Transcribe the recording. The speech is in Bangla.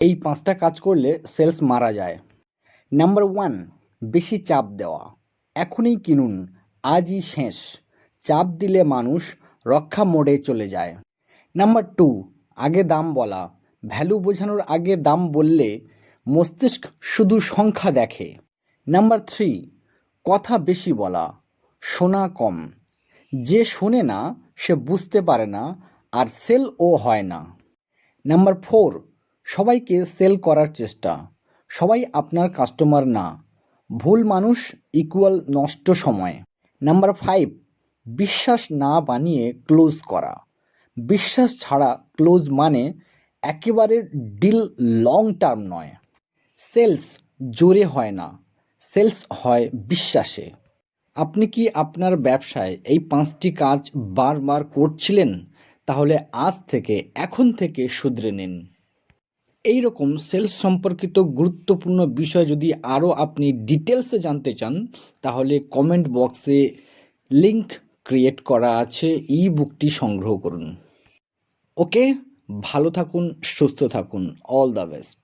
এই 5টা কাজ করলে সেলস মারা যায়। নাম্বার 1, বেশি চাপ দেওয়া। এখনই কিনুন, আজই শেষ। চাপ দিলে মানুষ রক্ষা মোডে চলে যায়। নাম্বার 2, আগে দাম বলা। ভ্যালু বোঝানোর আগে দাম বললে মস্তিষ্ক শুধু সংখ্যা দেখে। নাম্বার 3, কথা বেশি বলা, শোনা কম। যে শোনে না সে বুঝতে পারে না, আর সেলও হয় না। নাম্বার 4, সবাইকে সেল করার চেষ্টা। সবাই আপনার কাস্টমার না। ভুল মানুষ ইকুয়াল নষ্ট সময়। নাম্বার 5, বিশ্বাস না বানিয়ে ক্লোজ করা। বিশ্বাস ছাড়া ক্লোজ মানে একেবারে ডিল লং টার্ম নয়। সেলস জোরে হয় না, সেলস হয় বিশ্বাসে। আপনি কি আপনার ব্যবসায় এই 5টি কাজ বারবার করছিলেন? তাহলে আজ থেকে, এখন থেকে শুধরে নিন। এই রকম সেলস সম্পর্কিত গুরুত্বপূর্ণ বিষয় যদি আরও আপনি ডিটেলসে জানতে চান, তাহলে কমেন্ট বক্সে লিংক ক্রিয়েট করা আছে, ই বুকটি সংগ্রহ করুন। ওকে, ভালো থাকুন, সুস্থ থাকুন। All the best.